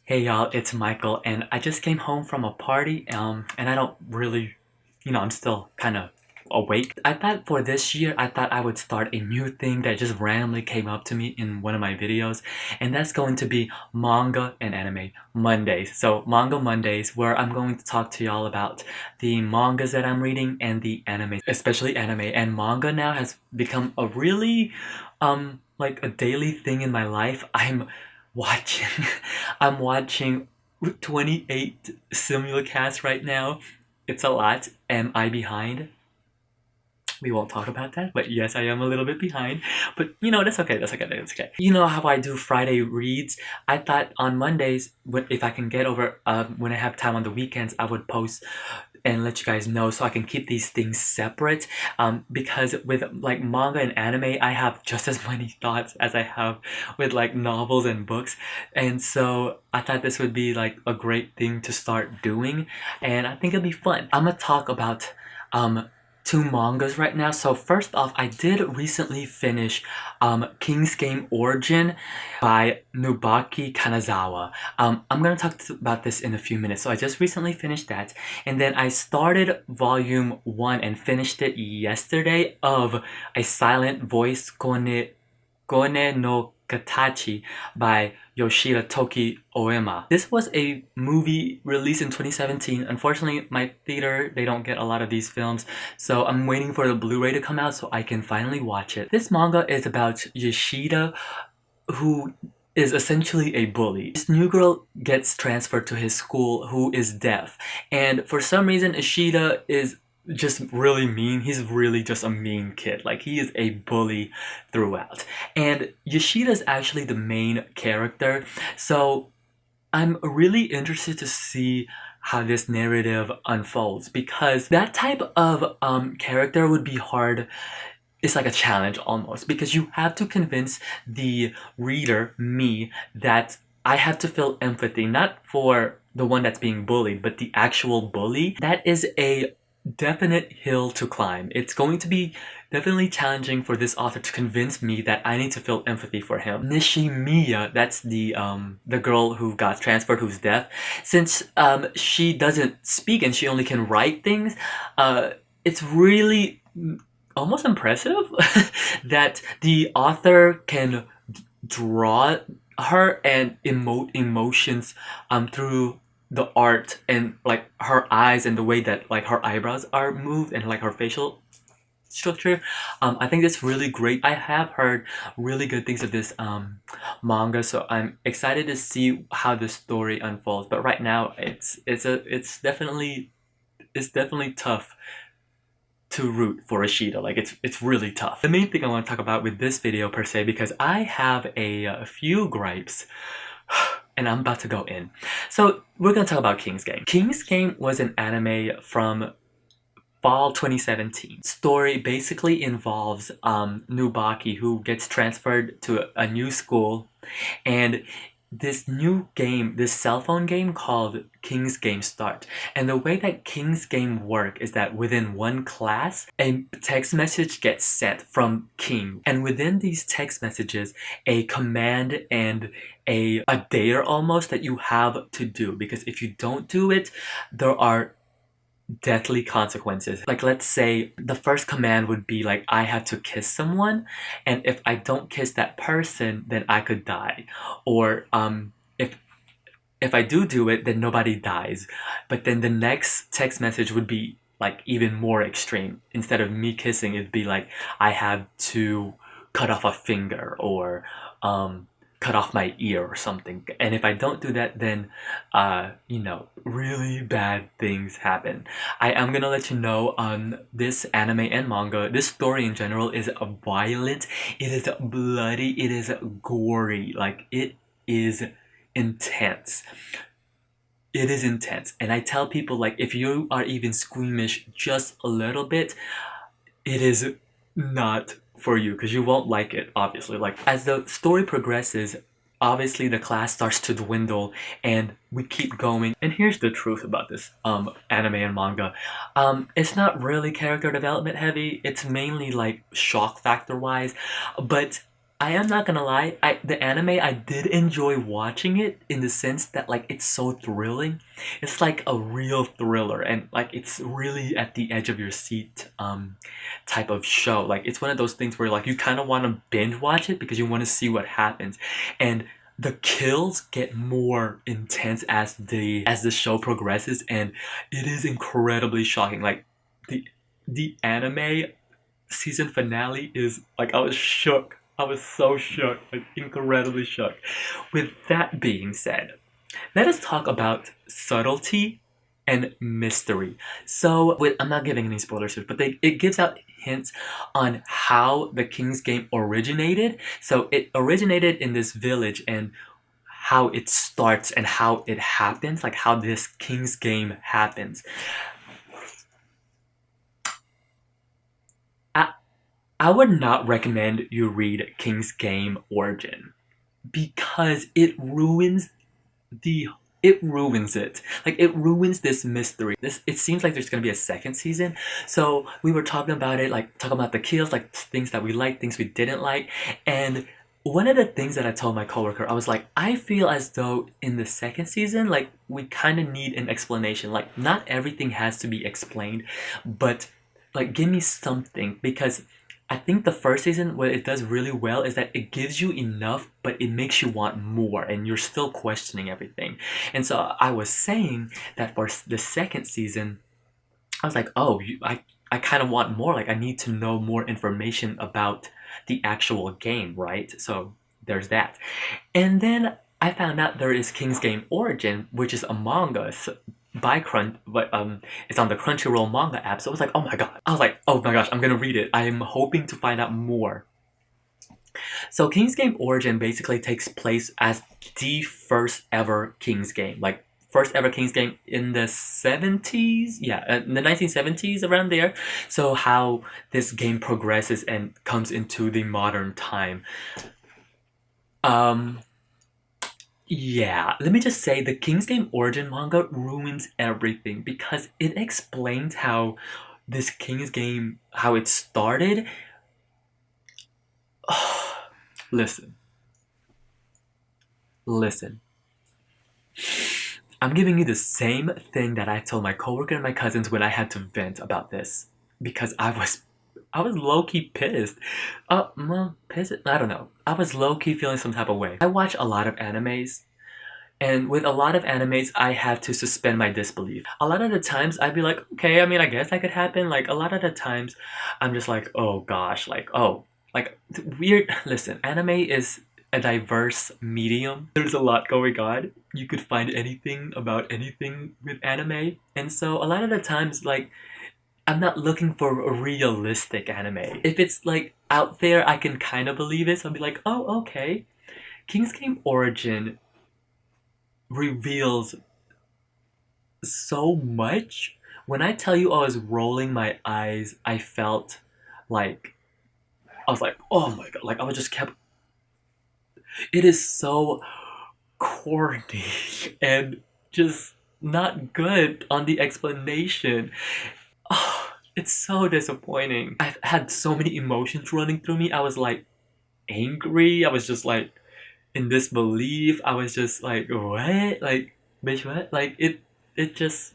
Hey y'all, it's Michael, and I just came home from a party, and I don't really, I'm still kind of awake. I thought for this year, I thought I would start a new thing that just randomly came up to me in one of my videos, and that's going to be manga and anime Mondays. So Manga Mondays, where I'm going to talk to y'all about the mangas that I'm reading and the anime, especially anime. And manga now has become a really, like a daily thing in my life. Watching I'm watching 28 simulcasts right now. It's a lot. Am I behind? We won't talk about that, but yes, I am a little bit behind. But that's okay, that's okay, that's okay. You know how I do Friday reads? I thought on Mondays, if I can get over, when I have time on the weekends, I would post and let you guys know so I can keep these things separate, because with like manga and anime I have just as many thoughts as I have with like novels and books, and so I thought this would be like a great thing to start doing, and I think it'll be fun. I'm gonna talk about two mangas right now. So first off, I did recently finish King's Game Origin by Nubaki Kanazawa. I'm gonna talk about this in a few minutes. So I just recently finished that, and then I started volume 1 and finished it yesterday of A Silent Voice Kone no Katachi by Yoshida Toki Oema. This was a movie released in 2017. Unfortunately, my theater, they don't get a lot of these films, so I'm waiting for the Blu-ray to come out so I can finally watch it. This manga is about Yoshida, who is essentially a bully. This new girl gets transferred to his school who is deaf, and for some reason Ishida is just really mean. He's really just a mean kid. Like, he is a bully throughout. And Yoshida's actually the main character, so I'm really interested to see how this narrative unfolds, because that type of character would be hard. It's like a challenge almost, because you have to convince the reader, me, that I have to feel empathy, not for the one that's being bullied, but the actual bully. That is a definite hill to climb. It's going to be definitely challenging for this author to convince me that I need to feel empathy for him. Nishimiya, that's the girl who got transferred who's deaf. Since she doesn't speak and she only can write things, it's really almost impressive that the author can draw her and emote emotions through the art, and like her eyes and the way that like her eyebrows are moved and like her facial structure. I think that's really great. I have heard really good things of this manga, so I'm excited to see how the story unfolds. But right now it's definitely tough to root for Ishida. Like, it's really tough. The main thing I want to talk about with this video per se, because I have a few gripes, and I'm about to go in. So we're gonna talk about King's Game. King's Game was an anime from fall 2017. Story basically involves Nubaki, who gets transferred to a new school, and this new game, this cell phone game called King's Game Start. And the way that King's Game work is that within one class, a text message gets sent from King. And within these text messages, a command and a dare almost that you have to do. Because if you don't do it, there are deathly consequences. Like, let's say the first command would be like, I have to kiss someone, and if I don't kiss that person, then I could die. Or if I do it, then nobody dies. But then the next text message would be like even more extreme. Instead of me kissing, it'd be like, I have to cut off a finger, or cut off my ear or something. And if I don't do that, then really bad things happen. I am gonna let you know, this anime and manga, this story in general is violent, it is bloody, it is gory, like it is intense. It is intense. And I tell people, like, if you are even squeamish just a little bit, it is not for you, because you won't like it, obviously. Like, as the story progresses, obviously the class starts to dwindle and we keep going. And here's the truth about this anime and manga. It's not really character development heavy. It's mainly like shock factor wise, but I am not gonna lie, the anime, I did enjoy watching it in the sense that like it's so thrilling. It's like a real thriller and like it's really at the edge of your seat type of show. Like it's one of those things where like you kind of want to binge watch it because you want to see what happens. And the kills get more intense as the show progresses, and it is incredibly shocking. Like the anime season finale is like, I was shook. I was so shook, like incredibly shook. With that being said, let us talk about subtlety and mystery. So, I'm not giving any spoilers here, but it gives out hints on how the King's Game originated. So, it originated in this village and how it starts and how it happens, like how this King's Game happens. I would not recommend you read King's Game Origin because the it ruins it. Like it ruins this mystery. It seems like there's gonna be a second season. So we were talking about it, like talking about the kills, like things that we liked, things we didn't like. And one of the things that I told my coworker, I was like, I feel as though in the second season, like we kind of need an explanation. Like not everything has to be explained, but like give me something, because I think the first season, what it does really well is that it gives you enough, but it makes you want more, and you're still questioning everything. And so I was saying that for the second season, I was like, oh, I kind of want more. Like, I need to know more information about the actual game, right? So there's that. And then I found out there is King's Game Origin, which is a manga by it's on the Crunchyroll manga app. So I was like, oh my god. I was like, oh my gosh, I'm gonna read it. I am hoping to find out more. So King's Game Origin basically takes place as the first ever King's Game. Like first ever King's Game in the 70s? Yeah, in the 1970s, around there. So how this game progresses and comes into the modern time. Um yeah, let me just say the King's Game Origin manga ruins everything because it explains how this King's Game, how it started. Listen. Listen. I'm giving you the same thing that I told my coworker and my cousins when I had to vent about this because I was low-key pissed. Well, pissed? I don't know. I was low-key feeling some type of way. I watch a lot of animes, and with a lot of animes, I have to suspend my disbelief. A lot of the times, I'd be like, okay, I mean, I guess that could happen. Like, a lot of the times, I'm just like, oh gosh, like, oh. Like, weird. Listen, anime is a diverse medium. There's a lot going on. You could find anything about anything with anime. And so, a lot of the times, like, I'm not looking for a realistic anime. If it's like out there, I can kind of believe it. So I'll be like, oh, okay. King's Game Origin reveals so much. When I tell you I was rolling my eyes, I felt like, I was like, oh my god. Like I was just kept, it is so corny and just not good on the explanation. Oh, it's so disappointing. I've had so many emotions running through me. I was like angry. I was just like in disbelief. I was just like, what? Like, bitch, what? Like, it just,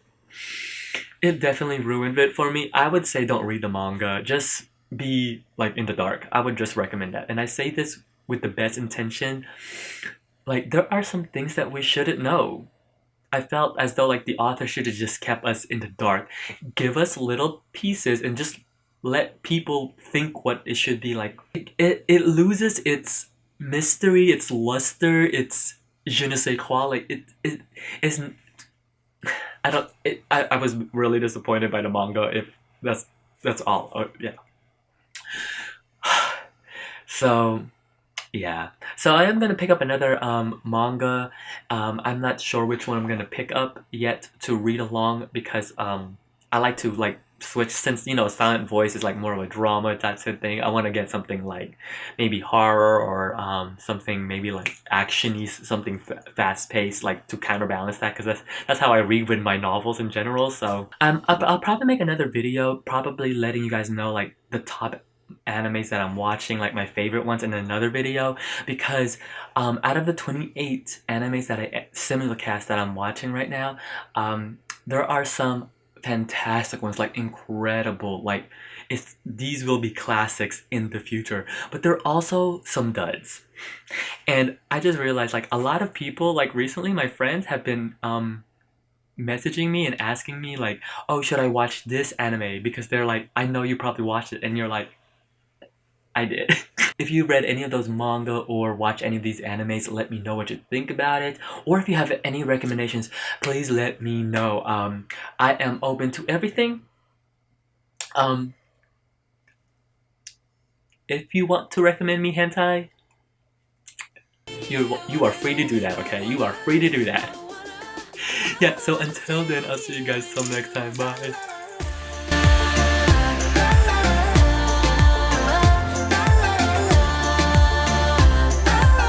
it definitely ruined it for me. I would say don't read the manga. Just be like in the dark. I would just recommend that. And I say this with the best intention. Like, there are some things that we shouldn't know. I felt as though like the author should have just kept us in the dark. Give us little pieces and just let people think what it should be like. It loses its mystery, its luster, its je ne sais quoi. Like it isn't. I don't. I was really disappointed by the manga. If that's all. Yeah. So yeah. So I am gonna pick up another manga. I'm not sure which one I'm gonna pick up yet to read along because I like to like switch, since you know Silent Voice is like more of a drama type of thing. I want to get something like maybe horror or something maybe like actiony, something fast paced, like to counterbalance that, because that's how I read with my novels in general. So I'll probably make another video, probably letting you guys know like the top animes that I'm watching, like my favorite ones, in another video, because out of the 28 animes that I simulcast that I'm watching right now, there are some fantastic ones, like incredible, like these will be classics in the future, but there are also some duds. And I just realized, like, a lot of people, like recently my friends have been messaging me and asking me like, oh, should I watch this anime, because they're like, I know you probably watched it, and you're like, I did. If you read any of those manga or watch any of these animes, let me know what you think about it. Or if you have any recommendations, please let me know. I am open to everything. Um, if you want to recommend me hentai, you are free to do that, okay? You are free to do that. Yeah, so until then, I'll see you guys some next time. Bye.